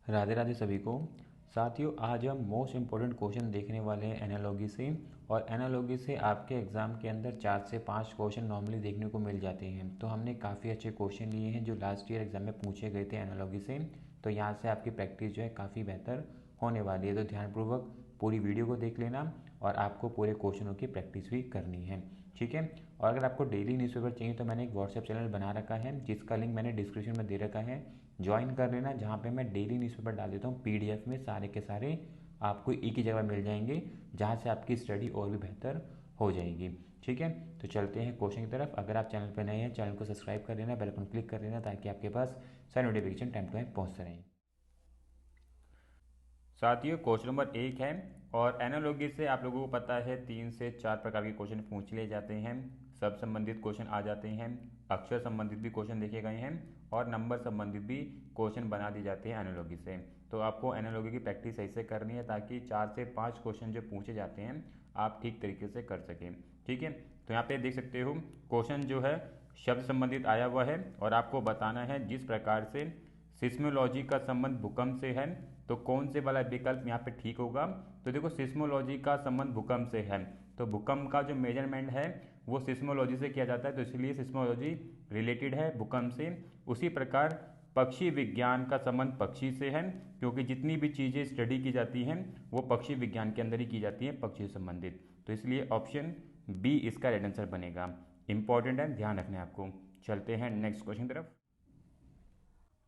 राधे राधे सभी को। साथियों, आज हम मोस्ट इम्पोर्टेंट क्वेश्चन देखने वाले हैं एनालॉजी से। और एनालॉजी से आपके एग्ज़ाम के अंदर 4 से 5 क्वेश्चन नॉर्मली देखने को मिल जाते हैं। तो हमने काफ़ी अच्छे क्वेश्चन लिए हैं जो लास्ट ईयर एग्ज़ाम में पूछे गए थे एनालॉजी से। तो यहाँ से आपकी प्रैक्टिस जो है काफ़ी बेहतर होने वाली है। तो ध्यानपूर्वक पूरी वीडियो को देख लेना और आपको पूरे क्वेश्चनों की प्रैक्टिस भी करनी है, ठीक है। और अगर आपको डेली न्यूज़पेपर चाहिए तो मैंने एक व्हाट्सएप चैनल बना रखा है जिसका लिंक मैंने डिस्क्रिप्शन में दे रखा है, ज्वाइन कर लेना। जहाँ पे मैं डेली न्यूज़पेपर डाल देता हूँ पीडीएफ में, सारे के सारे आपको एक ही जगह मिल जाएंगे जहाँ से आपकी स्टडी और भी बेहतर हो जाएगी, ठीक है। तो चलते हैं क्वेश्चन की तरफ। अगर आप चैनल पर नए हैं, चैनल को सब्सक्राइब कर लेना, बेल आइकन क्लिक कर लेना ताकि आपके पास सारे नोटिफिकेशन टाइम टू टाइम पहुँचते रहें। साथियों, क्वेश्चन नंबर 1 है और एनालॉजी से आप लोगों को पता है 3 से 4 प्रकार के क्वेश्चन पूछ लिए जाते हैं। सब संबंधित क्वेश्चन आ जाते हैं, अक्षर संबंधित भी क्वेश्चन देखे गए हैं और नंबर संबंधित भी क्वेश्चन बना दी जाती है एनालॉजी से। तो आपको एनालॉजी की प्रैक्टिस ऐसे करनी है ताकि 4 से 5 क्वेश्चन जो पूछे जाते हैं आप ठीक तरीके से कर सकें, ठीक है। तो यहाँ पे देख सकते हो क्वेश्चन जो है शब्द संबंधित आया हुआ है और आपको बताना है जिस प्रकार से सिस्मोलॉजी का संबंध भूकंप से है तो कौन से वाला विकल्प यहाँ पे ठीक होगा। तो देखो, सिस्मोलॉजी का संबंध भूकंप से है तो भूकंप का जो मेजरमेंट है वो सिस्मोलॉजी से किया जाता है, तो इसलिए सिस्मोलॉजी रिलेटेड है भूकंप से। उसी प्रकार पक्षी विज्ञान का संबंध पक्षी से है क्योंकि जितनी भी चीज़ें स्टडी की जाती हैं वो पक्षी विज्ञान के अंदर ही की जाती हैं, पक्षी से संबंधित। तो इसलिए ऑप्शन बी इसका राइट आंसर बनेगा। इंपॉर्टेंट है, ध्यान रखना है आपको। चलते हैं नेक्स्ट क्वेश्चन की तरफ।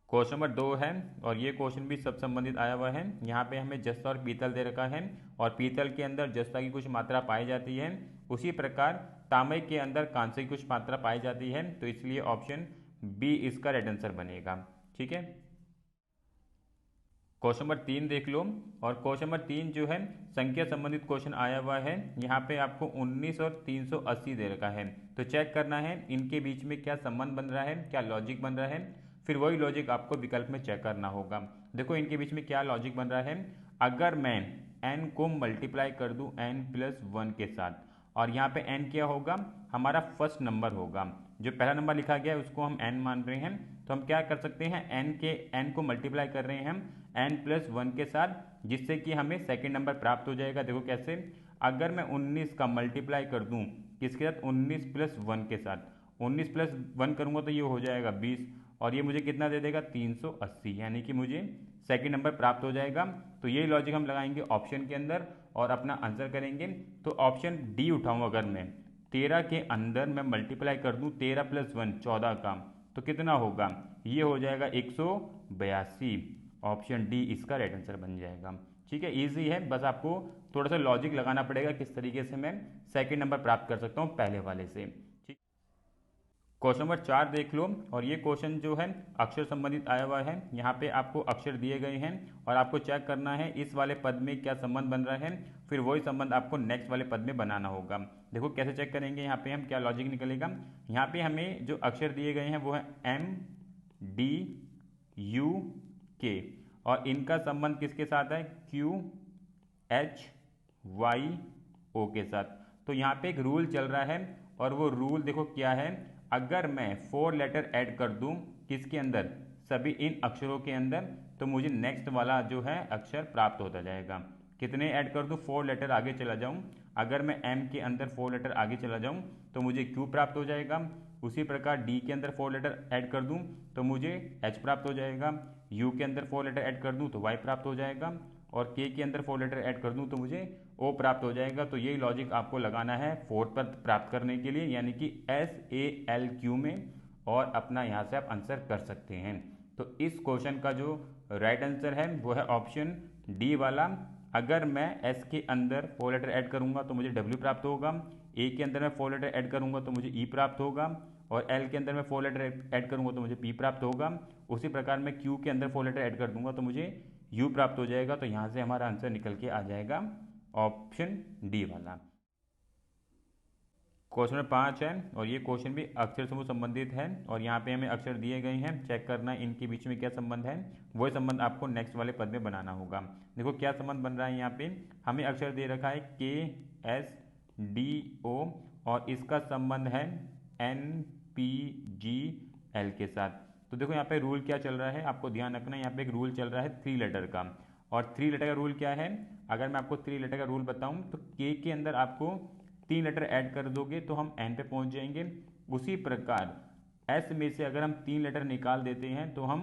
क्वेश्चन नंबर 2 है और ये क्वेश्चन भी सब संबंधित आया हुआ है। यहाँ पे हमें जस्ता और पीतल दे रखा है और पीतल के अंदर जस्ता की कुछ मात्रा पाई जाती है, उसी प्रकार तांबे के अंदर कांसे की कुछ मात्रा पाई जाती है, तो इसलिए ऑप्शन बी इसका राइट आंसर बनेगा, ठीक है। क्वेश्चन नंबर 3 देख लो और क्वेश्चन नंबर 3 जो है संख्या संबंधित क्वेश्चन आया हुआ है। यहाँ पे आपको 19 और 380 दे रखा है, तो चेक करना है इनके बीच में क्या संबंध बन रहा है, क्या लॉजिक बन रहा है। फिर वही लॉजिक आपको विकल्प में चेक करना होगा। देखो इनके बीच में क्या लॉजिक बन रहा है। अगर मैं n को मल्टीप्लाई कर दूं n+1 के साथ और यहाँ पे n क्या होगा, हमारा फर्स्ट नंबर होगा। जो पहला नंबर लिखा गया है उसको हम n मान रहे हैं, तो हम क्या कर सकते हैं n को मल्टीप्लाई कर रहे हैं हम n+1 के साथ, जिससे कि हमें सेकेंड नंबर प्राप्त हो जाएगा। देखो कैसे, अगर मैं 19 का मल्टीप्लाई कर दूं किसके साथ, 19+1 के साथ, 19+1 करूंगा तो ये हो जाएगा 20 और ये मुझे कितना दे देगा 380, यानी कि मुझे सेकेंड नंबर प्राप्त हो जाएगा। तो ये लॉजिक हम लगाएंगे ऑप्शन के अंदर और अपना आंसर करेंगे। तो ऑप्शन डी उठाऊँ, अगर मैं 13 के अंदर मैं मल्टीप्लाई कर दूं 13+1 14 का, तो कितना होगा, ये हो जाएगा 182। ऑप्शन डी इसका राइट आंसर बन जाएगा, ठीक है। इजी है, बस आपको थोड़ा सा लॉजिक लगाना पड़ेगा किस तरीके से मैं सेकंड नंबर प्राप्त कर सकता हूँ पहले वाले से, ठीक। क्वेश्चन नंबर 4 देख लो और ये क्वेश्चन जो है अक्षर संबंधित आया हुआ है। यहाँ पे आपको अक्षर दिए गए हैं और आपको चेक करना है इस वाले पद में क्या संबंध बन रहा है, फिर वही संबंध आपको नेक्स्ट वाले पद में बनाना होगा। देखो कैसे चेक करेंगे, यहाँ पे हम क्या लॉजिक निकलेगा। यहाँ पे हमें जो अक्षर दिए गए हैं वो है MDUK और इनका संबंध किसके साथ है, QHYO के साथ। तो यहाँ पे एक रूल चल रहा है और वो रूल देखो क्या है, अगर मैं 4 लेटर ऐड कर दूं किसके अंदर, सभी इन अक्षरों के अंदर, तो मुझे नेक्स्ट वाला जो है अक्षर प्राप्त होता जाएगा। कितने ऐड कर दूं, 4 लेटर आगे चला जाऊं, अगर मैं M के अंदर 4 लेटर आगे चला जाऊं तो मुझे Q प्राप्त हो जाएगा। उसी प्रकार D के अंदर 4 लेटर ऐड कर दूं तो मुझे H प्राप्त हो जाएगा। U के अंदर 4 लेटर ऐड कर दूं तो Y प्राप्त हो जाएगा और K के अंदर 4 लेटर ऐड कर दूं तो मुझे O प्राप्त हो जाएगा। तो यही लॉजिक आपको लगाना है फोर्थ पद प्राप्त करने के लिए, यानी कि SALQ में, और अपना यहाँ से आप आंसर कर सकते हैं। तो इस क्वेश्चन का जो राइट आंसर है वो है ऑप्शन डी वाला। अगर मैं S के अंदर 4 लेटर ऐड करूंगा तो मुझे W प्राप्त होगा, A के अंदर मैं 4 लेटर ऐड करूंगा तो मुझे E प्राप्त होगा और L के अंदर मैं 4 लेटर ऐड करूंगा तो मुझे P प्राप्त होगा। उसी प्रकार मैं Q के अंदर 4 लेटर ऐड कर दूंगा तो मुझे U प्राप्त हो जाएगा। तो यहाँ से हमारा आंसर निकल के आ जाएगा ऑप्शन डी वाला। क्वेश्चन नंबर 5 है और ये क्वेश्चन भी अक्षर समूह संबंधित है और यहाँ पे हमें अक्षर दिए गए हैं, चेक करना है इनके बीच में क्या संबंध है, वही संबंध आपको नेक्स्ट वाले पद में बनाना होगा। देखो क्या संबंध बन रहा है, यहाँ पे हमें अक्षर दे रखा है KSDO और इसका संबंध है NPGL के साथ। तो देखो यहाँ पे रूल क्या चल रहा है, आपको ध्यान रखना है। यहाँ पे एक रूल चल रहा है 3 लेटर का, और 3 लेटर का रूल क्या है, अगर मैं आपको 3 लेटर का रूल बताऊँ तो के अंदर आपको 3 लेटर ऐड कर दोगे तो हम एन पे पहुँच जाएंगे। उसी प्रकार एस में से अगर हम 3 लेटर निकाल देते हैं तो हम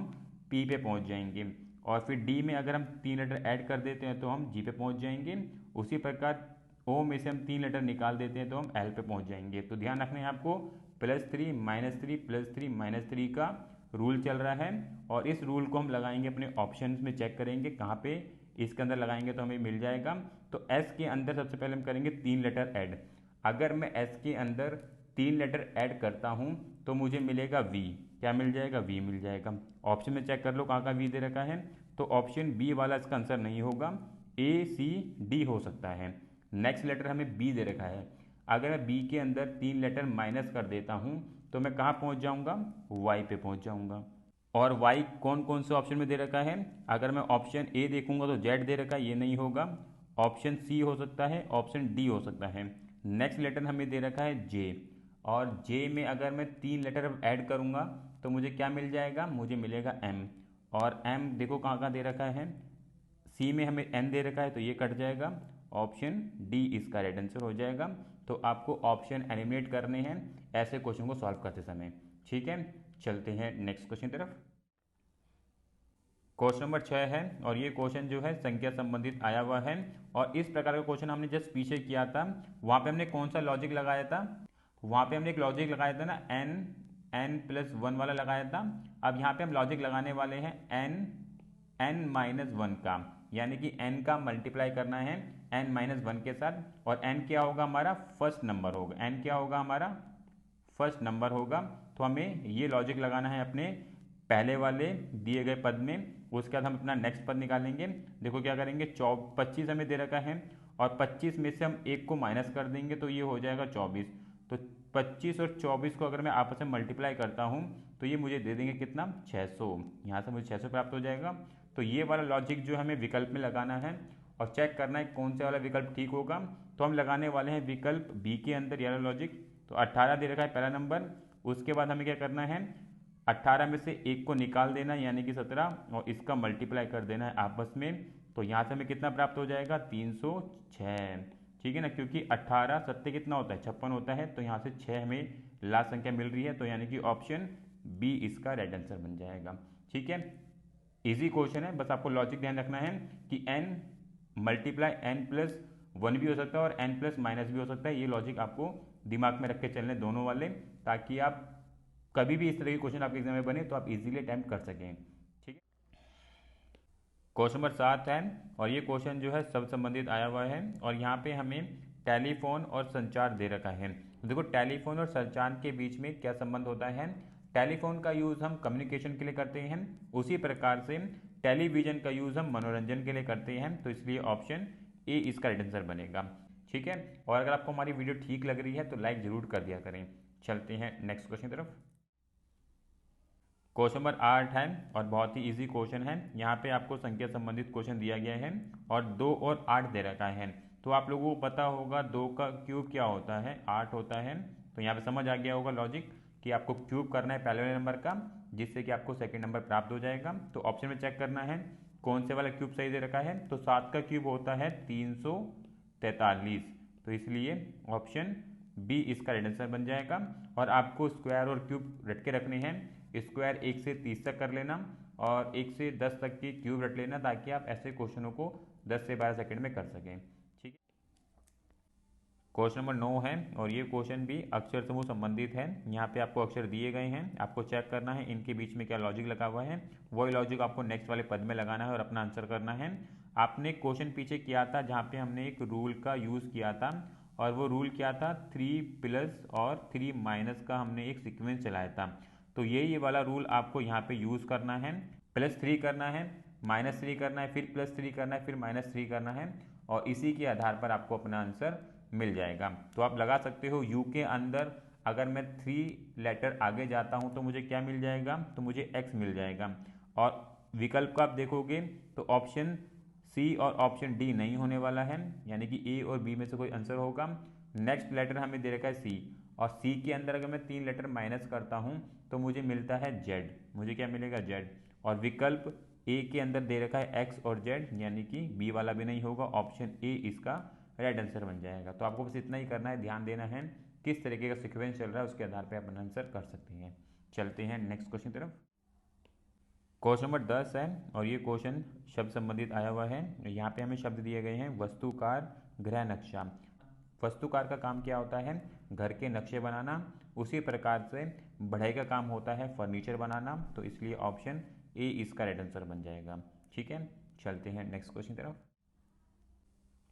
पी पे पहुँच जाएंगे, और फिर डी में अगर हम 3 लेटर ऐड कर देते हैं तो हम जी पे पहुँच जाएंगे। उसी प्रकार ओ में से हम 3 लेटर निकाल देते हैं तो हम एल पे पहुँच जाएंगे। तो ध्यान रखना है आपको, +3 -3 +3 -3 का रूल चल रहा है, और इस रूल को हम लगाएंगे अपने ऑप्शंस में, चेक करेंगे कहाँ पे इसके अंदर लगाएंगे तो हमें मिल जाएगा। तो एस के अंदर सबसे पहले हम करेंगे 3 लेटर ऐड। अगर मैं एस के अंदर 3 लेटर ऐड करता हूँ तो मुझे मिलेगा वी। क्या मिल जाएगा, वी मिल जाएगा। ऑप्शन में चेक कर लो कहाँ का वी दे रखा है, तो ऑप्शन बी वाला इसका आंसर नहीं होगा, ए सी डी हो सकता है। नेक्स्ट लेटर हमें बी दे रखा है, अगर मैं बी के अंदर 3 लेटर माइनस कर देता हूँ तो मैं कहाँ पहुँच जाऊँगा, वाई पे पहुँच जाऊँगा। और वाई कौन कौन से ऑप्शन में दे रखा है, अगर मैं ऑप्शन ए देखूंगा तो जेड दे रखा है, ये नहीं होगा। ऑप्शन सी हो सकता है, ऑप्शन डी हो सकता है। नेक्स्ट लेटर हमें दे रखा है जे, और जे में अगर मैं 3 लेटर ऐड करूंगा तो मुझे क्या मिल जाएगा, मुझे मिलेगा एम। और एम देखो कहाँ कहाँ दे रखा है, सी में हमें एन दे रखा है तो ये कट जाएगा, ऑप्शन डी इसका राइट आंसर हो जाएगा। तो आपको ऑप्शन एलिमिनेट करने हैं ऐसे क्वेश्चन को सॉल्व करते समय। ठीक है, चलते हैं नेक्स्ट क्वेश्चन तरफ। क्वेश्चन नंबर 6 है, और ये क्वेश्चन जो है संख्या संबंधित आया हुआ है, और इस प्रकार का क्वेश्चन हमने जस्ट पीछे किया था। वहाँ पे हमने कौन सा लॉजिक लगाया था, वहाँ पे हमने एक लॉजिक लगाया था ना, n+1 वाला लगाया था। अब यहाँ पे हम लॉजिक लगाने वाले हैं n-1 का, यानी कि n का मल्टीप्लाई करना है n-1 के साथ, और n क्या होगा हमारा, फर्स्ट नंबर होगा। n क्या होगा हमारा, फर्स्ट नंबर होगा। तो हमें ये लॉजिक लगाना है अपने पहले वाले दिए गए पद में। उसके बाद हम अपना नेक्स्ट पद निकालेंगे। देखो क्या करेंगे, 25 हमें दे रखा है, और 25 में से हम एक को माइनस कर देंगे तो ये हो जाएगा 24। तो 25 और 24 को अगर मैं आपस में मल्टीप्लाई करता हूँ तो ये मुझे दे देंगे कितना, 600। यहाँ से मुझे 600 प्राप्त हो जाएगा। तो ये वाला लॉजिक जो हमें विकल्प में लगाना है, और चेक करना है कौन से वाला विकल्प ठीक होगा। तो हम लगाने वाले हैं विकल्प बी के अंदर ये वाला लॉजिक। तो 18 दे रखा है पहला नंबर, उसके बाद हमें क्या करना है, 18 में से एक को निकाल देना यानी कि 17, और इसका मल्टीप्लाई कर देना है आपस में। तो यहाँ से हमें कितना प्राप्त हो जाएगा, 306। ठीक है ना, क्योंकि 18 7 कितना होता है, 56 होता है। तो यहाँ से 6 हमें लास्ट संख्या मिल रही है, तो यानी कि ऑप्शन बी इसका राइट आंसर बन जाएगा। ठीक है, इजी क्वेश्चन है, बस आपको लॉजिक ध्यान रखना है कि n मल्टीप्लाई n+1 भी हो सकता है और n+- भी हो सकता है। ये लॉजिक आपको दिमाग में रख के चलने दोनों वाले, ताकि आप कभी भी इस तरह के क्वेश्चन आपके एग्जाम में बने तो आप इजीली अटैम्प्ट कर सकें। ठीक है, क्वेश्चन नंबर 7 है, और ये क्वेश्चन जो है सब संबंधित आया हुआ है, और यहाँ पे हमें टेलीफोन और संचार दे रखा है। तो देखो टेलीफोन और संचार के बीच में क्या संबंध होता है, टेलीफोन का यूज़ हम कम्युनिकेशन के लिए करते हैं, उसी प्रकार से टेलीविज़न का यूज़ हम मनोरंजन के लिए करते हैं। तो इसलिए ऑप्शन ए इसका राइट आंसर बनेगा। ठीक है, और अगर आपको हमारी वीडियो ठीक लग रही है तो लाइक ज़रूर कर दिया करें। चलते हैं नेक्स्ट क्वेश्चन की तरफ। क्वेश्चन नंबर 8 है, और बहुत ही इजी क्वेश्चन है। यहाँ पे आपको संख्या संबंधित क्वेश्चन दिया गया है, और 2 और 8 दे रखा है। तो आप लोगों को पता होगा 2 का क्यूब क्या होता है, 8 होता है। तो यहाँ पे समझ आ गया होगा लॉजिक कि आपको क्यूब करना है पहले वाले नंबर का, जिससे कि आपको सेकंड नंबर प्राप्त हो जाएगा। तो ऑप्शन में चेक करना है कौन से वाला क्यूब सही दे रखा है। तो 7 का क्यूब होता है 343, तो इसलिए ऑप्शन बी इसका राइट आंसर बन जाएगा। और आपको स्क्वायर और क्यूब रट के रखने हैं, स्क्वायर 1 से 30 तक कर लेना, और 1 से 10 तक की क्यूब रट लेना, ताकि आप ऐसे क्वेश्चनों को 10 से 12 सेकंड में कर सकें। ठीक है, क्वेश्चन नंबर 9 है, और ये क्वेश्चन भी अक्षर समूह संबंधित है। यहाँ पे आपको अक्षर दिए गए हैं, आपको चेक करना है इनके बीच में क्या लॉजिक लगा हुआ है। वही लॉजिक आपको नेक्स्ट वाले पद में लगाना है और अपना आंसर करना है। आपने क्वेश्चन पीछे किया था जहाँ पे हमने एक रूल का यूज़ किया था, और वो रूल क्या था, 3+ और 3- का हमने एक सीक्वेंस चलाया था। तो ये वाला रूल आपको यहाँ पे यूज़ करना है। +3 करना है, -3 करना है, फिर +3 करना है, फिर -3 करना है, और इसी के आधार पर आपको अपना आंसर मिल जाएगा। तो आप लगा सकते हो यू के अंदर अगर मैं 3 लेटर आगे जाता हूँ तो मुझे क्या मिल जाएगा, तो मुझे x मिल जाएगा। और विकल्प को आप देखोगे तो ऑप्शन सी और ऑप्शन डी नहीं होने वाला है, यानी कि ए और बी में से कोई आंसर होगा। नेक्स्ट लेटर हमें दे रखा है सी, और सी के अंदर अगर मैं 3 लेटर माइनस करता हूँ तो मुझे मिलता है जेड, मुझे क्या मिलेगा जेड। और विकल्प ए के अंदर दे रखा है एक्स और जेड, यानी कि बी वाला भी नहीं होगा, ऑप्शन ए इसका राइट आंसर बन जाएगा। तो आपको बस इतना ही करना है, ध्यान देना है किस तरीके का सीक्वेंस चल रहा है, उसके आधार पर आप आंसर कर सकते हैं। चलते हैं नेक्स्ट क्वेश्चन तरफ। क्वेश्चन नंबर 10 है और ये क्वेश्चन शब्द संबंधित आया हुआ है। यहाँ पे हमें शब्द दिए गए हैं वस्तुकार, गृह नक्शा। वस्तुकार का काम क्या होता है, घर के नक्शे बनाना। उसी प्रकार से बढ़ई का काम होता है फर्नीचर बनाना, तो इसलिए ऑप्शन ए इसका राइट आंसर बन जाएगा। ठीक है, चलते हैं नेक्स्ट क्वेश्चन तरफ।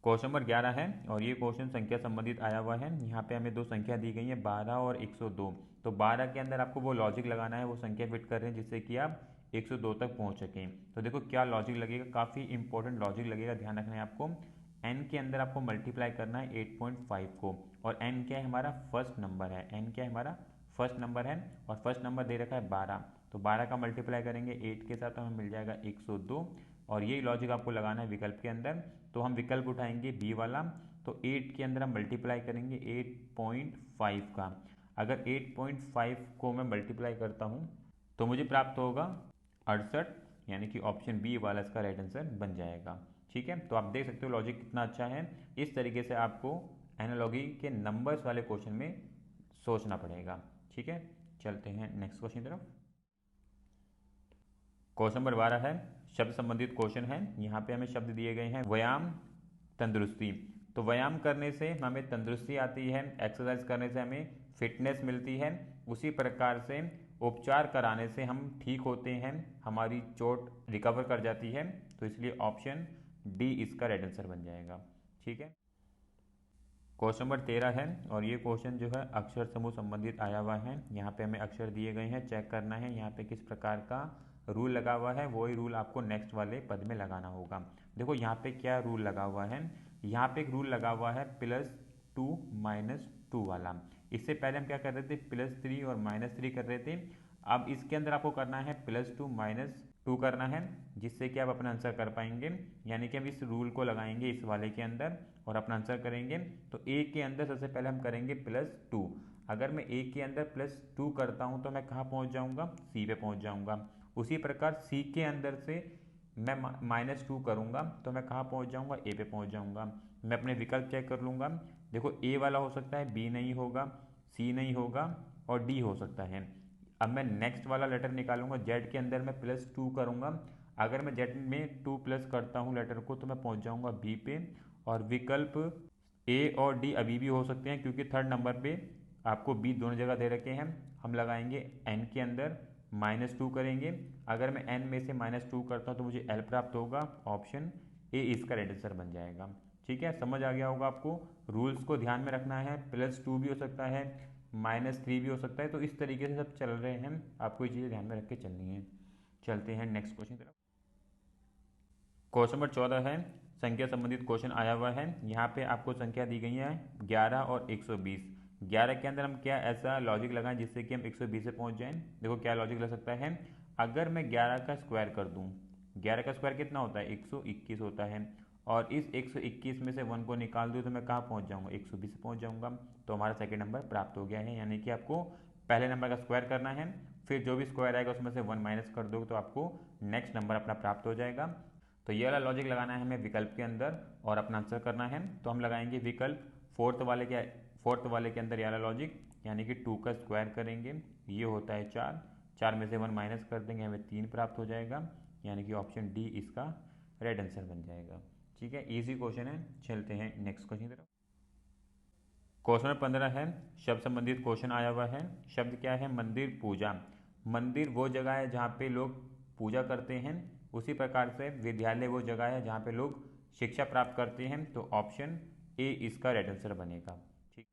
क्वेश्चन नंबर 11 है और ये क्वेश्चन संख्या संबंधित आया हुआ है। यहाँ पे हमें दो संख्या दी गई है 12 और 102। तो 12 के अंदर आपको वो लॉजिक लगाना है, वो संख्या फिट कर रहे हैं जिससे कि आप 102 तक पहुँच सकें। तो देखो क्या लॉजिक लगेगा, काफ़ी इंपॉर्टेंट लॉजिक लगेगा, ध्यान रखना है आपको। n के अंदर आपको मल्टीप्लाई करना है 8.5 को, और n क्या है हमारा फर्स्ट नंबर है, n क्या है हमारा फर्स्ट नंबर है, और फर्स्ट नंबर दे रखा है 12। तो 12 का मल्टीप्लाई करेंगे 8 के साथ तो हमें मिल जाएगा 102, और यही लॉजिक आपको लगाना है विकल्प के अंदर। तो हम विकल्प उठाएंगे बी वाला। तो 8 के अंदर हम मल्टीप्लाई करेंगे 8.5 का। अगर 8.5 को मैं मल्टीप्लाई करता हूँ तो मुझे प्राप्त होगा 68, यानी कि ऑप्शन बी वाला इसका राइट आंसर बन जाएगा। ठीक है, तो आप देख सकते हो लॉजिक कितना अच्छा है। इस तरीके से आपको एनालॉजी के नंबर्स वाले क्वेश्चन में सोचना पड़ेगा। ठीक है, चलते हैं नेक्स्ट क्वेश्चन तरफ। क्वेश्चन नंबर 12 है, शब्द संबंधित क्वेश्चन है। यहाँ पे हमें शब्द दिए गए हैं व्यायाम, तंदुरुस्ती। तो व्यायाम करने से हमें तंदुरुस्ती आती है, एक्सरसाइज करने से हमें फिटनेस मिलती है। उसी प्रकार से उपचार कराने से हम ठीक होते हैं, हमारी चोट रिकवर कर जाती है। तो इसलिए ऑप्शन डी इसका राइट आंसर बन जाएगा। ठीक है, क्वेश्चन नंबर 13 है और ये क्वेश्चन जो है अक्षर समूह संबंधित आया हुआ है। यहाँ पे हमें अक्षर दिए गए हैं, चेक करना है यहाँ पे किस प्रकार का रूल लगा हुआ है, वही रूल आपको नेक्स्ट वाले पद में लगाना होगा। देखो यहाँ पे क्या रूल लगा हुआ है, यहाँ पे एक रूल लगा हुआ है +2 -2 वाला। इससे पहले हम क्या कर रहे थे, +3 और -3 कर रहे थे। अब इसके अंदर आपको करना है +2 -2 करना है, जिससे कि आप अपना आंसर कर पाएंगे। यानी कि हम इस रूल को लगाएंगे इस वाले के अंदर और अपना आंसर करेंगे। तो ए के अंदर सबसे पहले हम करेंगे +2। अगर मैं ए के अंदर +2 करता हूँ तो मैं कहाँ पहुँच जाऊँगा, सी पे पहुँच जाऊँगा। उसी प्रकार सी के अंदर से मैं -2 करूँगा तो मैं कहाँ पहुँच जाऊँगा, ए पे पहुँच जाऊँगा। मैं अपने विकल्प चेक कर लूँगा। देखो ए वाला हो सकता है, बी नहीं होगा, सी नहीं होगा और डी हो सकता है। अब मैं नेक्स्ट वाला लेटर निकालूंगा, जेड के अंदर मैं +2 करूँगा। अगर मैं जेड में 2 प्लस करता हूँ लेटर को तो मैं पहुँच जाऊँगा बी पे। और विकल्प ए और डी अभी भी हो सकते हैं क्योंकि थर्ड नंबर पे आपको बी दोनों जगह दे रखे हैं। हम लगाएंगे एन के अंदर -2 करेंगे। अगर मैं एन में से -2 करता हूँ तो मुझे एल प्राप्त होगा, ऑप्शन ए इसका राइट आंसर बन जाएगा। ठीक है, समझ आ गया होगा आपको। रूल्स को ध्यान में रखना है, +2 भी हो सकता है, -3 भी हो सकता है। तो इस तरीके से सब चल रहे हैं, आपको ये चीज़ें ध्यान में रख के चलनी है। चलते हैं नेक्स्ट क्वेश्चन तरफ। क्वेश्चन नंबर 14 है, संख्या संबंधित क्वेश्चन आया हुआ है। यहाँ पे आपको संख्या दी गई है 11 और 120। 11 के अंदर हम क्या ऐसा लॉजिक लगाएं जिससे कि हम 120 से पहुँच जाएं। देखो क्या लॉजिक लग सकता है, अगर मैं 11 का स्क्वायर कर दूँ, 11 का स्क्वायर कितना होता है, 121 होता है। और इस 121 में से 1 को निकाल दूँ तो मैं कहाँ पहुँच जाऊँगा, 120 से पहुँच जाऊँगा। तो हमारा सेकंड नंबर प्राप्त हो गया है। यानी कि आपको पहले नंबर का स्क्वायर करना है, फिर जो भी स्क्वायर आएगा उसमें से 1 माइनस कर दोगे तो आपको नेक्स्ट नंबर अपना प्राप्त हो जाएगा। तो ये वाला लॉजिक लगाना है हमें विकल्प के अंदर और अपना आंसर करना है। तो हम लगाएंगे विकल्प फोर्थ वाले के अंदर ये वाला लॉजिक, यानी कि 2 का स्क्वायर करेंगे, ये होता है 4, 4 में से 1 माइनस कर देंगे, हमें 3 प्राप्त हो जाएगा। यानी कि ऑप्शन डी इसका राइट आंसर बन जाएगा। ठीक है, इजी क्वेश्चन है। चलते हैं नेक्स्ट क्वेश्चन की तरफ। क्वेश्चन नंबर 15 है, शब्द संबंधित क्वेश्चन आया हुआ है। शब्द क्या है, मंदिर, पूजा। मंदिर वो जगह है जहाँ पे लोग पूजा करते हैं। उसी प्रकार से विद्यालय वो जगह है जहाँ पे लोग शिक्षा प्राप्त करते हैं। तो ऑप्शन ए इसका राइट आंसर बनेगा। ठीक,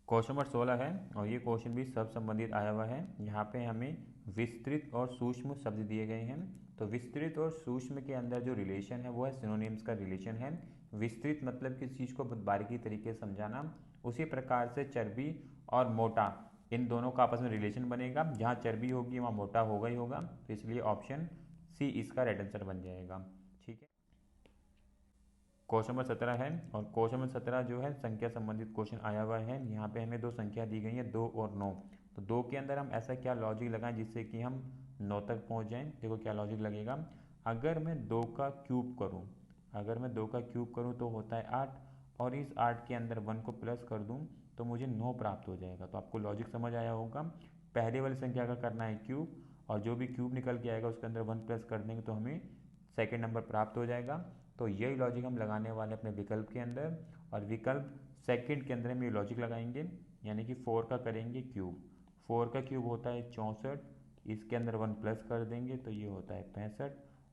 क्वेश्चन नंबर 16 है और ये क्वेश्चन भी शब्द संबंधित आया हुआ है। यहाँ पे हमें विस्तृत और सूक्ष्म शब्द दिए गए हैं। तो विस्तृत और सूक्ष्म के अंदर जो रिलेशन है वो है सिनोनिम्स का रिलेशन है। विस्तृत मतलब किसी चीज़ को बहुत बारीकी तरीके से समझाना। उसी प्रकार से चर्बी और मोटा, इन दोनों का आपस में रिलेशन बनेगा। जहाँ चर्बी होगी वहाँ मोटा होगा ही होगा। तो इसलिए ऑप्शन सी इसका राइट आंसर बन जाएगा। ठीक है, क्वेश्चन नंबर 17 है और क्वेश्चन नंबर 17 जो है संख्या संबंधित क्वेश्चन आया हुआ है। यहाँ पे हमें दो संख्या दी गई है, 2 और 9। तो 2 के अंदर हम ऐसा क्या लॉजिक लगाएं जिससे कि हम 9 तक पहुंच जाएं। देखो क्या लॉजिक लगेगा, अगर मैं 2 का क्यूब करूं, अगर मैं 2 का क्यूब करूं तो होता है 8, और इस 8 के अंदर 1 को प्लस कर दूं तो मुझे 9 प्राप्त हो जाएगा। तो आपको लॉजिक समझ आया होगा, पहले वाली संख्या का करना है क्यूब, और जो भी क्यूब निकल के आएगा उसके अंदर 1 प्लस कर देंगे तो हमें सेकेंड नंबर प्राप्त हो जाएगा। तो यही लॉजिक हम लगाने वाले अपने विकल्प के अंदर, और विकल्प सेकंड के अंदर हम ये लॉजिक लगाएंगे, यानी कि 4 का करेंगे क्यूब। 4 का क्यूब होता है 64, इसके अंदर 1 प्लस कर देंगे तो ये होता है 65।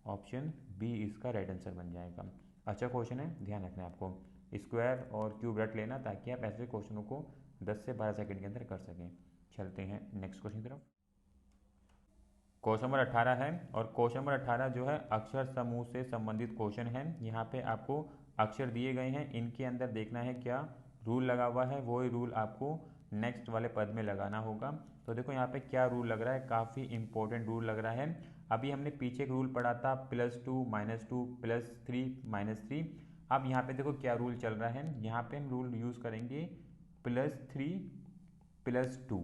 ऑप्शन बी इसका राइट आंसर बन जाएगा। अच्छा क्वेश्चन है, ध्यान रखना है आपको, स्क्वायर और क्यूब रट लेना ताकि आप ऐसे क्वेश्चनों को 10 से 12 सेकंड के अंदर कर सकें। चलते हैं नेक्स्ट क्वेश्चन की तरफ। क्वेश्चन नंबर 18 है, और क्वेश्चन नंबर 18 जो है अक्षर समूह से संबंधित क्वेश्चन है। यहाँ पे आपको अक्षर दिए गए हैं, इनके अंदर देखना है क्या रूल लगा हुआ है, वही रूल आपको नेक्स्ट वाले पद में लगाना होगा। तो देखो यहाँ पे क्या रूल लग रहा है, काफ़ी इंपॉर्टेंट रूल लग रहा है। अभी हमने पीछे एक रूल पढ़ा था +2 -2 +3 -3। अब यहाँ पे देखो क्या रूल चल रहा है, यहाँ पे हम रूल यूज़ करेंगे +3 +2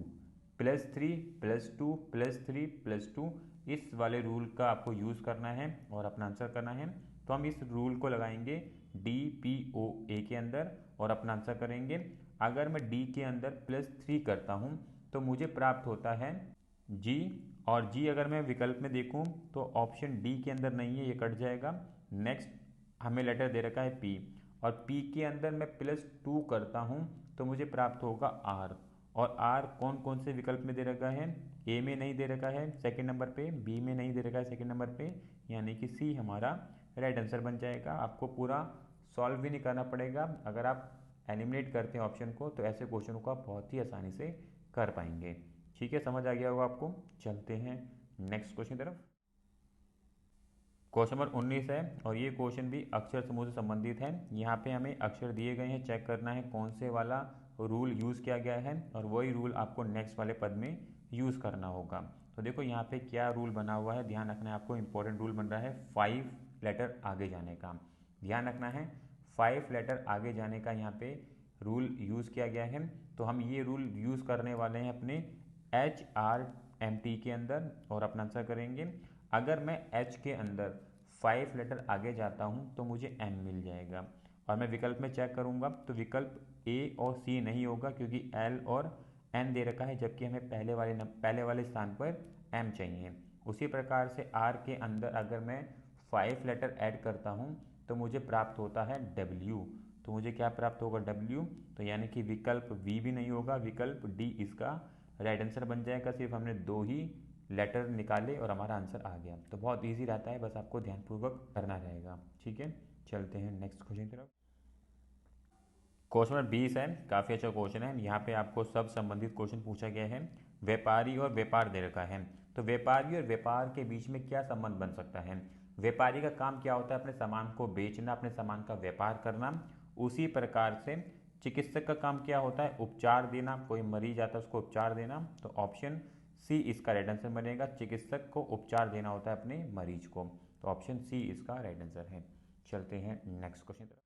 +3 +2 +3 +2। इस वाले रूल का आपको यूज़ करना है और अपना आंसर करना है। तो हम इस रूल को लगाएंगे DPOA के अंदर और अपना आंसर करेंगे। अगर मैं D के अंदर +3 करता हूँ तो मुझे प्राप्त होता है G, और G अगर मैं विकल्प में देखूँ तो ऑप्शन D के अंदर नहीं है, ये कट जाएगा। नेक्स्ट हमें लेटर दे रखा है P, और P के अंदर मैं +2 करता हूँ तो मुझे प्राप्त होगा R। और R कौन कौन से विकल्प में दे रखा है, ए में नहीं दे रखा है सेकंड नंबर पे, बी में नहीं दे रखा है सेकंड नंबर पे, यानी कि सी हमारा राइट आंसर बन जाएगा। आपको पूरा सॉल्व भी नहीं करना पड़ेगा, अगर आप एलिमिनेट करते हैं ऑप्शन को तो ऐसे क्वेश्चनों को आप बहुत ही आसानी से कर पाएंगे। ठीक है, समझ आ गया होगा आपको। चलते हैं नेक्स्ट क्वेश्चन की तरफ। क्वेश्चन नंबर 19 है, और ये क्वेश्चन भी अक्षर समूह से संबंधित है। यहाँ पे हमें अक्षर दिए गए हैं, चेक करना है कौन से वाला रूल यूज़ किया गया है, और वही रूल आपको नेक्स्ट वाले पद में यूज़ करना होगा। तो देखो यहाँ पे क्या रूल बना हुआ है, ध्यान रखना है आपको, इंपॉर्टेंट रूल बन रहा है 5 लेटर आगे जाने का। ध्यान रखना है 5 लेटर आगे जाने का यहाँ पे रूल यूज़ किया गया है। तो हम ये रूल यूज़ करने वाले हैं अपने HRMT के अंदर और अपना आंसर करेंगे। अगर मैं H के अंदर 5 लेटर आगे जाता हूँ तो मुझे M मिल जाएगा, और मैं विकल्प में चेक करूँगा तो विकल्प A और C नहीं होगा क्योंकि L और N दे रखा है, जबकि हमें पहले वाले स्थान पर M चाहिए। उसी प्रकार से R के अंदर अगर मैं 5 लेटर ऐड करता हूँ तो मुझे प्राप्त होता है W। तो मुझे क्या प्राप्त होगा W, तो यानी कि विकल्प V भी नहीं होगा, विकल्प D इसका राइट आंसर बन जाएगा। सिर्फ हमने 2 ही लेटर निकाले और हमारा आंसर आ गया। तो बहुत इजी रहता है, बस आपको ध्यानपूर्वक करना रहेगा। ठीक है, चलते हैं नेक्स्ट क्वेश्चन की तरफ। क्वेश्चन नंबर 20 है, काफ़ी अच्छा क्वेश्चन है। यहाँ पे आपको सब संबंधित क्वेश्चन पूछा गया है। व्यापारी और व्यापार दे रखा है, तो व्यापारी और व्यापार के बीच में क्या संबंध बन सकता है। व्यापारी का काम क्या होता है, अपने सामान को बेचना, अपने सामान का व्यापार करना। उसी प्रकार से चिकित्सक का काम क्या होता है, उपचार देना, कोई मरीज आता है उसको उपचार देना। तो ऑप्शन सी इसका राइट आंसर बनेगा, चिकित्सक को उपचार देना होता है अपने मरीज को। तो ऑप्शन सी इसका राइट आंसर है। चलते हैं नेक्स्ट क्वेश्चन तरफ।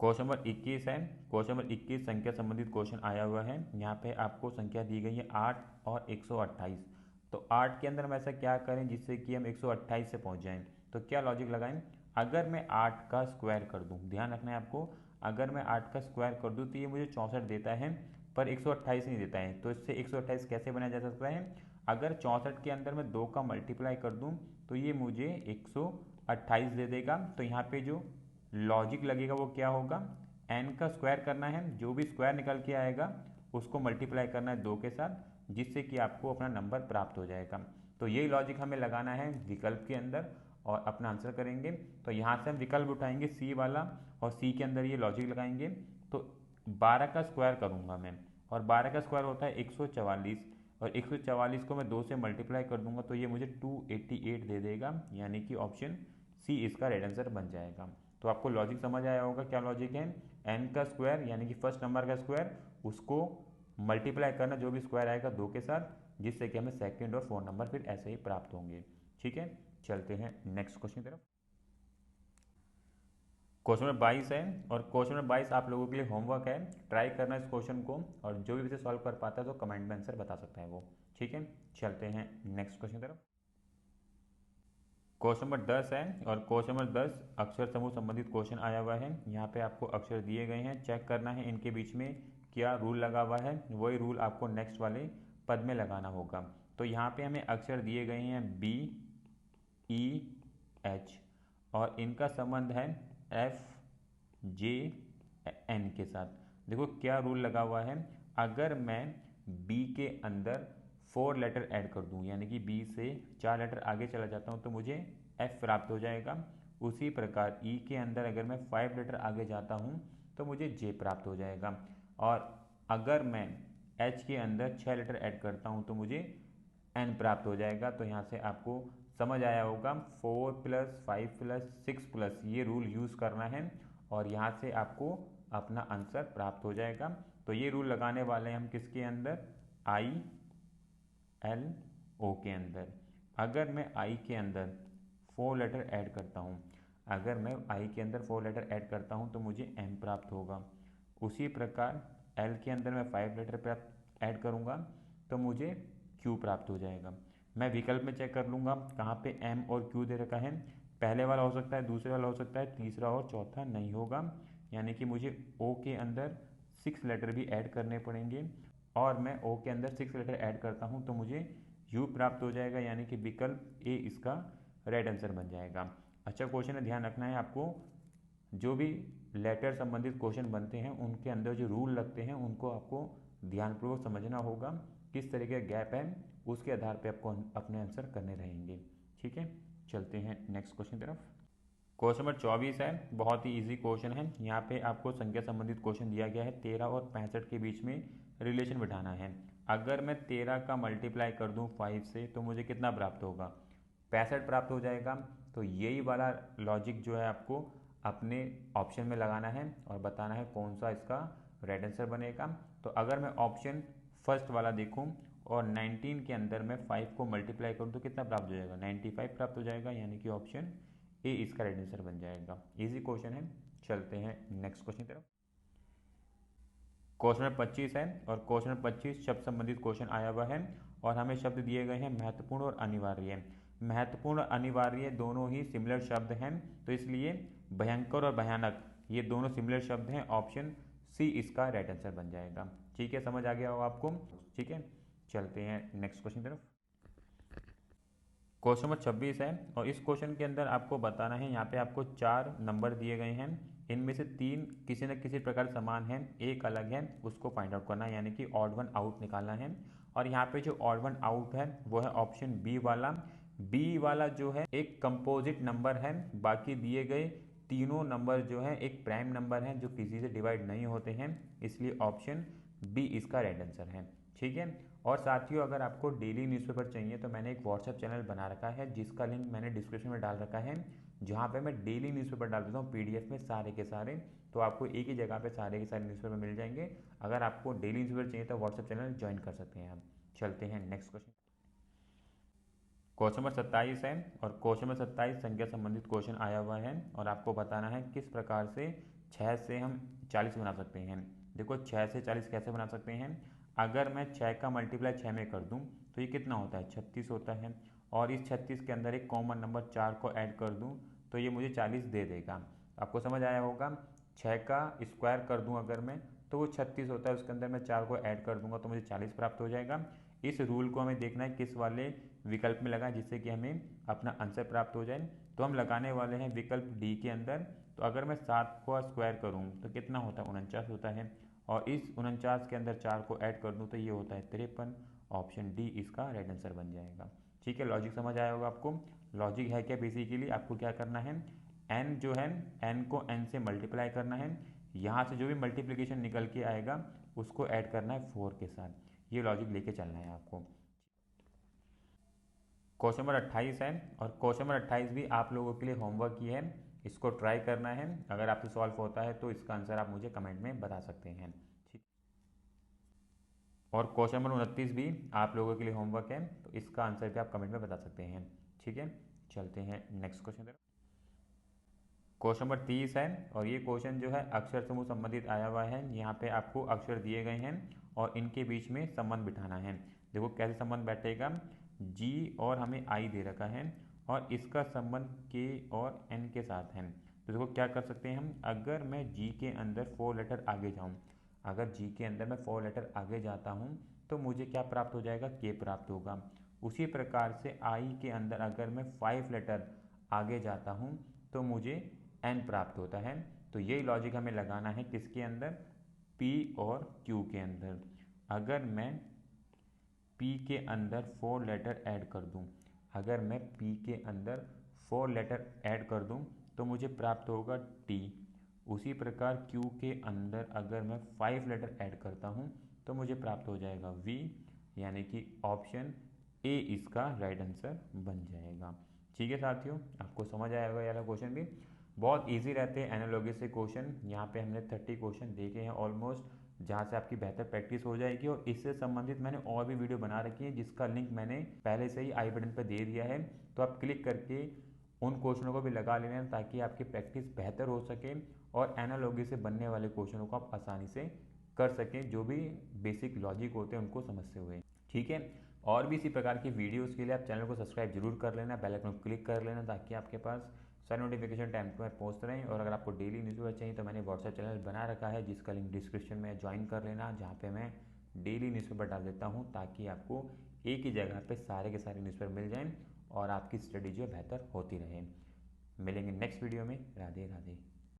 क्वेश्चन नंबर 21 है, क्वेश्चन नंबर 21 संख्या संबंधित क्वेश्चन आया हुआ है। यहाँ पे आपको संख्या दी गई है 8 और 128। तो 8 के अंदर हम ऐसा क्या करें जिससे कि हम 128 से पहुँच जाएं। तो क्या लॉजिक लगाएं, अगर मैं 8 का स्क्वायर कर दूं, ध्यान रखना है आपको, अगर मैं 8 का स्क्वायर कर दूं तो ये मुझे 64 देता है, पर 128 नहीं देता है। तो इससे 128 कैसे बनाया जा सकता है, अगर 64 के अंदर मैं 2 का मल्टीप्लाई कर दूँ तो ये मुझे 128 दे देगा। तो यहाँ पे जो लॉजिक लगेगा वो क्या होगा, n का स्क्वायर करना है, जो भी स्क्वायर निकल के आएगा उसको मल्टीप्लाई करना है 2 के साथ, जिससे कि आपको अपना नंबर प्राप्त हो जाएगा। तो यही लॉजिक हमें लगाना है विकल्प के अंदर और अपना आंसर करेंगे। तो यहाँ से हम विकल्प उठाएंगे सी वाला, और सी के अंदर ये लॉजिक लगाएंगे। तो 12 का स्क्वायर करूँगा मैं, और 12 का स्क्वायर होता है 144, और 144 को मैं 2 से मल्टीप्लाई कर दूंगा तो ये मुझे 288 दे देगा, यानी कि ऑप्शन सी इसका राइट आंसर बन जाएगा। तो आपको लॉजिक समझ आया होगा, क्या लॉजिक है, n का स्क्वायर यानी कि फर्स्ट नंबर का स्क्वायर, उसको मल्टीप्लाई करना जो भी स्क्वायर आएगा 2 के साथ, जिससे कि हमें सेकंड और फोर्थ नंबर फिर ऐसे ही प्राप्त होंगे। ठीक है, चलते हैं नेक्स्ट क्वेश्चन की तरफ। क्वेश्चन नंबर 22 है और क्वेश्चन नंबर 22 आप लोगों के लिए होमवर्क है। ट्राई करना इस क्वेश्चन को और जो भी इसे सॉल्व कर पाता है तो कमेंट में आंसर बता सकता है वो। ठीक है, चलते हैं नेक्स्ट क्वेश्चन की तरफ। क्वेश्चन नंबर 10 है और क्वेश्चन नंबर 10 अक्षर समूह संबंधित क्वेश्चन आया हुआ है। यहाँ पे आपको अक्षर दिए गए हैं, चेक करना है इनके बीच में क्या रूल लगा हुआ है, वही रूल आपको नेक्स्ट वाले पद में लगाना होगा। तो यहाँ पे हमें अक्षर दिए गए हैं बी ई एच और इनका संबंध है एफ जे एन के साथ। देखो क्या रूल लगा हुआ है, अगर मैं बी के अंदर 4 लेटर ऐड कर दूं, यानी कि बी से 4 लेटर आगे चला जाता हूं तो मुझे एफ प्राप्त हो जाएगा। उसी प्रकार ई के अंदर अगर मैं 5 लेटर आगे जाता हूं तो मुझे जे प्राप्त हो जाएगा। और अगर मैं एच के अंदर 6 लेटर ऐड करता हूं तो मुझे एन प्राप्त हो जाएगा। तो यहाँ से आपको समझ आया होगा 4 + 5 + 6 ये रूल यूज़ करना है और यहाँ से आपको अपना आंसर प्राप्त हो जाएगा। तो ये रूल लगाने वाले हैं हम किसके अंदर, आई एल ओ के अंदर। अगर मैं आई के अंदर 4 लेटर ऐड करता हूँ, अगर मैं आई के अंदर 4 लेटर ऐड करता हूँ तो मुझे एम प्राप्त होगा। उसी प्रकार एल के अंदर मैं 5 लेटर प्राप्त ऐड करूँगा तो मुझे क्यू प्राप्त हो जाएगा। मैं विकल्प में चेक कर लूँगा कहाँ पे एम और क्यू दे रखा है। पहले वाला हो सकता है, दूसरे वाला हो सकता है, तीसरा और चौथा नहीं होगा। यानी कि मुझे ओ के अंदर 6 लेटर भी ऐड करने पड़ेंगे और मैं ओ के अंदर 6 लेटर ऐड करता हूँ तो मुझे यू प्राप्त हो जाएगा, यानी कि विकल्प ए इसका राइट आंसर बन जाएगा। अच्छा क्वेश्चन है, ध्यान रखना है आपको, जो भी लेटर संबंधित क्वेश्चन बनते हैं उनके अंदर जो रूल लगते हैं उनको आपको ध्यानपूर्वक समझना होगा। किस तरीके का गैप है उसके आधार पर आपको अपने आंसर करने रहेंगे। ठीक है, चलते हैं नेक्स्ट क्वेश्चन की तरफ। क्वेश्चन नंबर 24 है, बहुत ही इजी क्वेश्चन है। यहाँ पे आपको संख्या संबंधित क्वेश्चन दिया गया है, 13 और 65 के बीच में रिलेशन बिठाना है। अगर मैं 13 का मल्टीप्लाई कर दूँ 5 से तो मुझे कितना प्राप्त होगा, 65 प्राप्त हो जाएगा। तो यही वाला लॉजिक जो है आपको अपने ऑप्शन में लगाना है और बताना है कौन सा इसका राइट आंसर बनेगा। तो अगर मैं ऑप्शन फर्स्ट वाला देखूँ और 19 के अंदर मैं 5 को मल्टीप्लाई करूँ तो कितना प्राप्त हो जाएगा, 95 प्राप्त हो जाएगा, यानी कि ऑप्शन ए इसका राइट आंसर बन जाएगा। इजी क्वेश्चन है, चलते हैं नेक्स्ट क्वेश्चन की तरफ। क्वेश्चन नंबर 25 है और क्वेश्चन नंबर 25 शब्द संबंधित क्वेश्चन आया हुआ है और हमें शब्द दिए गए हैं महत्वपूर्ण और अनिवार्य। महत्वपूर्ण और अनिवार्य दोनों ही सिमिलर शब्द हैं, तो इसलिए भयंकर और भयानक ये दोनों सिमिलर शब्द हैं। ऑप्शन सी इसका राइट आंसर बन जाएगा। ठीक है, समझ आ गया हो आपको। ठीक है, चलते हैं नेक्स्ट क्वेश्चन की तरफ। क्वेश्चन नंबर 26 है और इस क्वेश्चन के अंदर आपको बताना है, यहाँ पे आपको 4 नंबर दिए गए हैं, इनमें से 3 किसी न किसी प्रकार समान हैं, एक अलग है, उसको फाइंड आउट करना है, यानी कि ऑड वन आउट निकालना है। और यहाँ पे जो ऑड वन आउट है वो है ऑप्शन बी वाला। बी वाला जो है एक कंपोजिट नंबर है, बाकी दिए गए तीनों नंबर जो है एक प्राइम नंबर है जो किसी से डिवाइड नहीं होते हैं, इसलिए ऑप्शन बी इसका राइट आंसर है। ठीक है, और साथियों अगर आपको डेली न्यूज़पेपर चाहिए तो मैंने एक व्हाट्सएप चैनल बना रखा है जिसका लिंक मैंने डिस्क्रिप्शन में डाल रखा है, जहाँ पे मैं डेली न्यूज़पेपर डाल देता हूँ पीडीएफ में सारे के सारे। तो आपको एक ही जगह पे सारे के सारे न्यूज़पेपर मिल जाएंगे। अगर आपको डेली न्यूज़पेपर चाहिए तो व्हाट्सएप चैनल ज्वाइन कर सकते हैं आप। चलते हैं नेक्स्ट क्वेश्चन। क्वेश्चन नंबर 27 है और क्वेश्चन नंबर 27 संख्या संबंधित क्वेश्चन आया हुआ है और आपको बताना है किस प्रकार से 6 से हम 40 बना सकते हैं। देखो 6 से 40 कैसे बना सकते हैं, अगर मैं 6 का मल्टीप्लाई 6 में कर दूं तो ये कितना होता है, 36 होता है। और इस 36 के अंदर एक कॉमन नंबर 4 को ऐड कर दूं तो ये मुझे 40 दे देगा। आपको समझ आया होगा। 6 का स्क्वायर कर दूं अगर मैं तो वो 36 होता है, उसके अंदर मैं 4 को ऐड कर दूंगा तो मुझे 40 प्राप्त हो जाएगा। इस रूल को हमें देखना है किस वाले विकल्प में लगा जिससे कि हमें अपना आंसर प्राप्त हो जाए। तो हम लगाने वाले हैं विकल्प डी के अंदर। तो अगर मैं 7 को स्क्वायर करूँ तो कितना होता है, 49 होता है। और इस 49 के अंदर 4 को ऐड कर दूँ तो ये होता है 53। ऑप्शन डी इसका राइट आंसर बन जाएगा। ठीक है, लॉजिक समझ आया होगा आपको। लॉजिक है क्या, बेसिकली आपको क्या करना है, एन जो है एन को एन से मल्टीप्लाई करना है, यहाँ से जो भी मल्टीप्लिकेशन निकल के आएगा उसको ऐड करना है 4 के साथ। ये लॉजिक लेके चलना है आपको। क्वेश्चन नंबर 28 है और क्वेश्चन नंबर 28 भी आप लोगों के लिए होमवर्क ही है, इसको ट्राई करना है। अगर आपसे सॉल्व होता है तो इसका आंसर आप मुझे कमेंट में बता सकते हैं। ठीक, और क्वेश्चन नंबर 29 भी आप लोगों के लिए होमवर्क है, तो इसका आंसर भी आप कमेंट में बता सकते हैं। ठीक है, चलते हैं नेक्स्ट क्वेश्चन। क्वेश्चन नंबर 30 है और ये क्वेश्चन जो है अक्षर समूह संबंधित आया हुआ है। यहाँ पे आपको अक्षर दिए गए हैं और इनके बीच में संबंध बिठाना है। देखो कैसे संबंध बैठेगा, जी और हमें आई दे रखा है और इसका संबंध के और एन के साथ है। तो देखो क्या कर सकते हैं हम, अगर मैं जी के अंदर 4 लेटर आगे जाऊँ, अगर जी के अंदर मैं 4 लेटर आगे जाता हूँ तो मुझे क्या प्राप्त हो जाएगा, के प्राप्त होगा। उसी प्रकार से आई के अंदर अगर मैं 5 लेटर आगे जाता हूँ तो मुझे एन प्राप्त होता है। तो यही लॉजिक हमें लगाना है किसके अंदर, पी और क्यू के अंदर। अगर मैं पी के अंदर 4 लेटर ऐड कर दूं, अगर मैं पी के अंदर 4 लेटर ऐड कर दूं तो मुझे प्राप्त होगा टी। उसी प्रकार क्यू के अंदर अगर मैं 5 लेटर ऐड करता हूं तो मुझे प्राप्त हो जाएगा वी, यानी कि ऑप्शन ए इसका राइट आंसर बन जाएगा। ठीक है साथियों, आपको समझ आया होगा यार क्वेश्चन भी बहुत इजी रहते हैं एनालॉजी से क्वेश्चन। यहाँ पे हमने 30 क्वेश्चन देखे हैं ऑलमोस्ट, जहाँ से आपकी बेहतर प्रैक्टिस हो जाएगी। और इससे संबंधित मैंने और भी वीडियो बना रखी है जिसका लिंक मैंने पहले से ही आई बटन पर दे दिया है, तो आप क्लिक करके उन क्वेश्चनों को भी लगा लेना ताकि आपकी प्रैक्टिस बेहतर हो सके और एनालॉजी से बनने वाले क्वेश्चनों को आप आसानी से कर सकें, जो भी बेसिक लॉजिक होते हैं उनको समझते हुए। ठीक है, और भी इसी प्रकार की वीडियोस के लिए आप चैनल को सब्सक्राइब जरूर कर लेना, बेल आइकन को क्लिक कर लेना ताकि आपके पास सारे नोटिफिकेशन टाइम पर पहुँचते रहें। और अगर आपको डेली न्यूज़पेपर चाहिए तो मैंने व्हाट्सएप चैनल बना रखा है जिसका लिंक डिस्क्रिप्शन में ज्वाइन कर लेना, जहाँ पे मैं डेली न्यूज़पेपर डाल देता हूँ ताकि आपको एक ही जगह पे सारे के सारे न्यूज़पेपर मिल जाएँ और आपकी स्टडी जो है बेहतर होती रहे। मिलेंगे नेक्स्ट वीडियो में। राधे राधे।